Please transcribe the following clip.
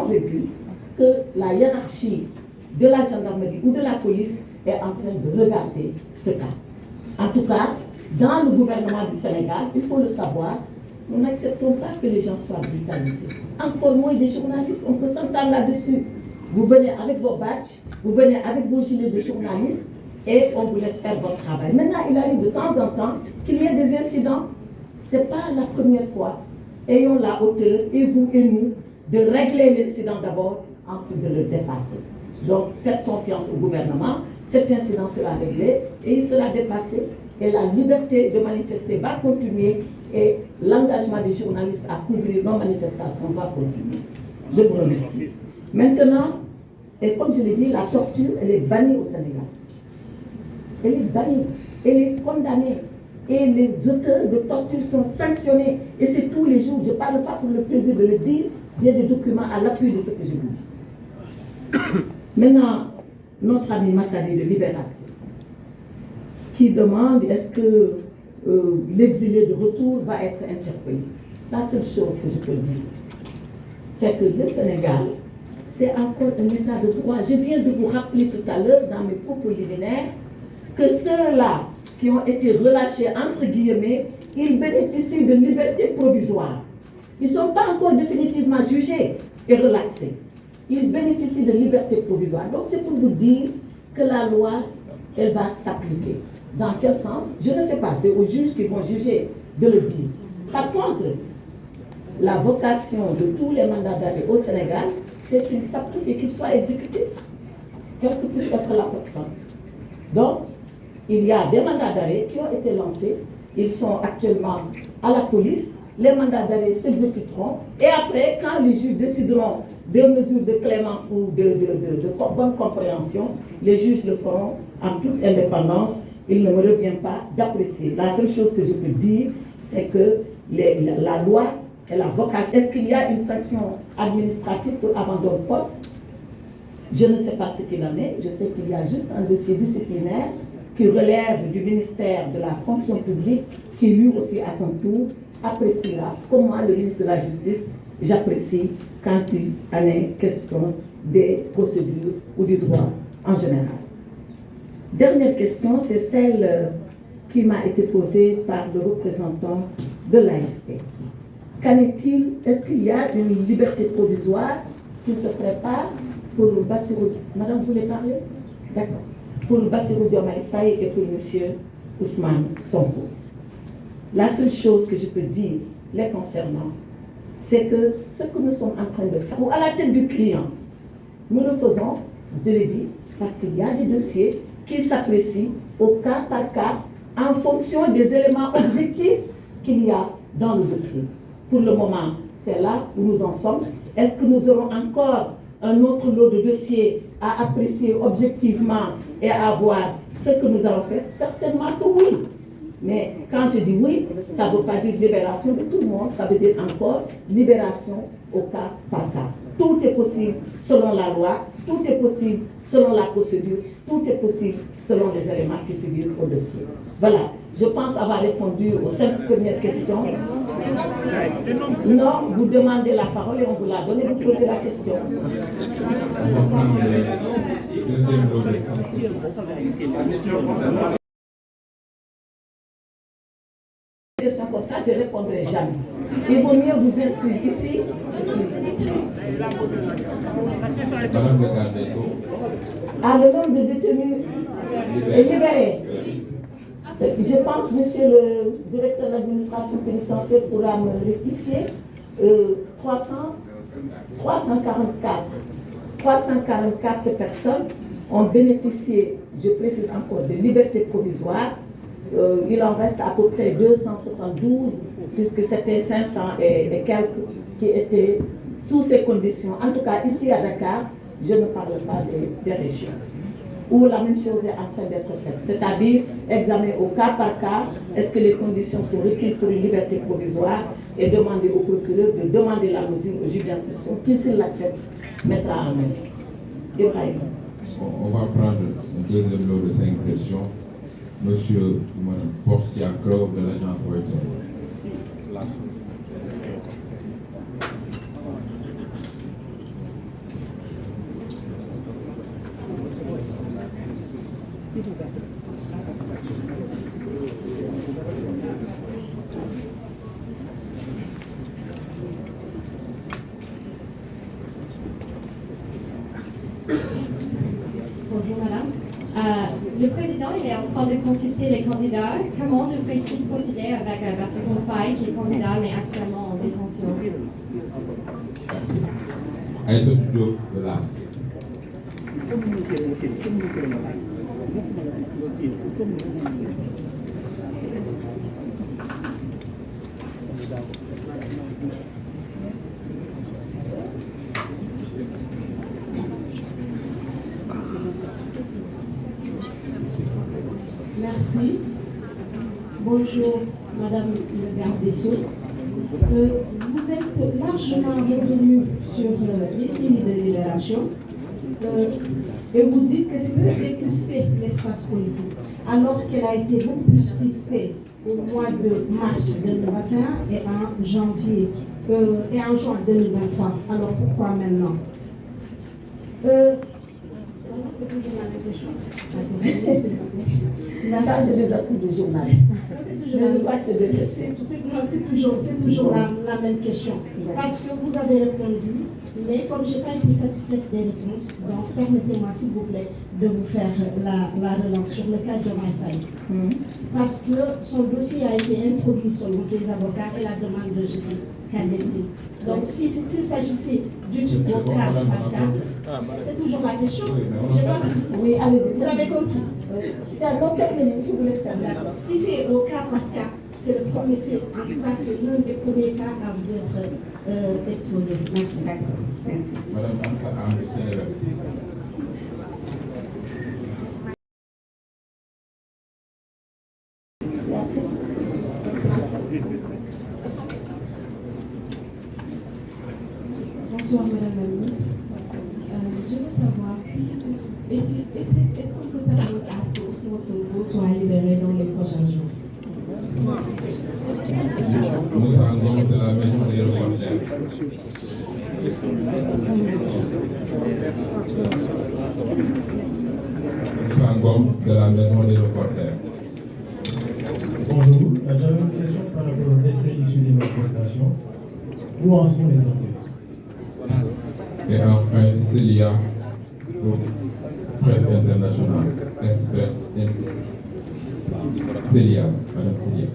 convaincu que la hiérarchie de la gendarmerie ou de la police est en train de regarder ce cas. En tout cas, dans le gouvernement du Sénégal, il faut le savoir, nous n'acceptons pas que les gens soient brutalisés. Encore moins des journalistes, on peut s'entendre là-dessus. Vous venez avec vos badges, vous venez avec vos gilets de journalistes et on vous laisse faire votre travail. Maintenant, il arrive de temps en temps qu'il y ait des incidents. Ce n'est pas la première fois. Ayons la hauteur, et vous et nous, de régler l'incident d'abord, ensuite de le dépasser. Donc, faites confiance au gouvernement. Cet incident sera réglé et il sera dépassé. Et la liberté de manifester va continuer et l'engagement des journalistes à couvrir nos manifestations va continuer. Je vous remercie. Maintenant, et comme je l'ai dit, la torture, elle est bannie au Sénégal. Elle est bannie, elle est condamnée. Et les auteurs de torture sont sanctionnés. Et c'est tous les jours. Je ne parle pas pour le plaisir de le dire. J'ai des documents à l'appui de ce que je vous dis. Maintenant, notre ami Massali de Libération, qui demande est-ce que l'exilé de retour va être interpellé. La seule chose que je peux dire, c'est que le Sénégal, c'est encore un état de droit. Je viens de vous rappeler tout à l'heure, dans mes propos liminaires, que ceux-là qui ont été relâchés, entre guillemets, ils bénéficient de liberté provisoire. Ils ne sont pas encore définitivement jugés et relaxés. Ils bénéficient de liberté provisoire. Donc c'est pour vous dire que la loi, elle va s'appliquer. Dans quel sens? Je ne sais pas, c'est aux juges qui vont juger de le dire. Par contre, la vocation de tous les mandats d'arrêt au Sénégal, c'est qu'ils s'appliquent et qu'ils soient exécutés, quelle que puisse être la personne. Donc, il y a des mandats d'arrêt qui ont été lancés. Ils sont actuellement à la police. Les mandats d'arrêt s'exécuteront. Et après, quand les juges décideront de mesures de clémence ou de bonne compréhension, les juges le feront en toute indépendance. Il ne me revient pas d'apprécier. La seule chose que je peux dire, c'est que la loi et la vocation. Est-ce qu'il y a une sanction administrative pour abandon de poste? Je ne sais pas ce qu'il en est. Je sais qu'il y a juste un dossier disciplinaire qui relève du ministère de la fonction publique, qui lui aussi à son tour appréciera comment le ministre de la Justice, j'apprécie quand il en est question des procédures ou du droit en général. Dernière question, c'est celle qui m'a été posée par le représentant de l'AFP. Qu'en est-il? Est-ce qu'il y a une liberté provisoire qui se prépare pour Bassirou? Madame, vous voulez parler? D'accord. Pour Bassirou Diomaye Faye et pour M. Ousmane Sonko. La seule chose que je peux dire les concernant, c'est que ce que nous sommes en train de faire, ou à la tête du client, nous le faisons, je l'ai dit, parce qu'il y a des dossiers qui s'apprécient au cas par cas en fonction des éléments objectifs qu'il y a dans le dossier. Pour le moment, c'est là où nous en sommes. Est-ce que nous aurons encore un autre lot de dossiers à apprécier objectivement et à voir ce que nous allons faire? Certainement que oui. Mais quand je dis oui, ça ne veut pas dire libération de tout le monde, ça veut dire encore libération au cas par cas. Tout est possible selon la loi, tout est possible selon la procédure, tout est possible selon les éléments qui figurent au dossier. Voilà, je pense avoir répondu aux 5 premières questions. Non, vous demandez la parole et on vous la donne et vous posez la question. Question comme ça, je ne répondrai jamais. Il vaut mieux vous inscrire ici. Ah, le nombre de détenus est libéré. Je pense, monsieur le directeur de l'administration pénitentiaire pourra me rectifier. 344 personnes ont bénéficié, je précise encore, de liberté provisoire. Il en reste à peu près 272, puisque c'était 500 et quelques qui étaient sous ces conditions. En tout cas, ici à Dakar, je ne parle pas des régions, où la même chose est en train d'être faite. C'est-à-dire, examiner au cas par cas, est-ce que les conditions sont requises pour une liberté provisoire, et demander au procureur de demander la mesure au juge d'instruction, qui s'il l'accepte, mettra en œuvre. Ibrahim. On va prendre un deuxième lot de 5 questions. Monsieur Portia Crow de l'agence Reuters. Bonjour madame. Le président il est en train de consulter les candidats. Comment devrait-il procéder avec Bassirou Faye qui est candidat mais actuellement en détention? Merci. Aïssatou Diop de l'AS. Merci. Bonjour, Madame le garde des Sceaux. Vous êtes largement revenu sur les signes de libération et vous dites que c'est peut-être décrispé l'espace politique, alors qu'elle a été beaucoup plus crispée au mois de mars 2021 et en janvier et en juin 2023. Alors pourquoi maintenant? C'est toujours la même question. Ça, c'est des astuces de journalistes. Je crois que c'est toujours la même question. Parce que vous avez répondu, mais comme je n'ai pas été satisfaite des réponses, donc permettez-moi s'il vous plaît de vous faire la relance sur le cas de Faye. Parce que son dossier a été introduit selon ses avocats et la demande de justice. Donc, s'il s'agissait du tout au cas par cas, c'est toujours la question. Oui, allez-y, vous avez compris. Je vous laisse faire. Si c'est au cas par cas, c'est le premier, en tout cas, c'est l'un des premiers cas à vous être exposé. Merci. Madame Ansa André Sénégal. Bonsoir Madame la Ministre. Je veux savoir est-ce qu'on peut s'attendre à ce que Ousmane Sonko soit libéré dans les prochains jours? Moussa Ngom de la Maison des Reporters. Moussa Ngom de la Maison des Reporters. Bonjour, j'avais une question par rapport au décès issu de notre prestation. Où en sont les enquêtes? Et enfin, Célia pour Presse Internationale, Express, Célia, Madame Célia.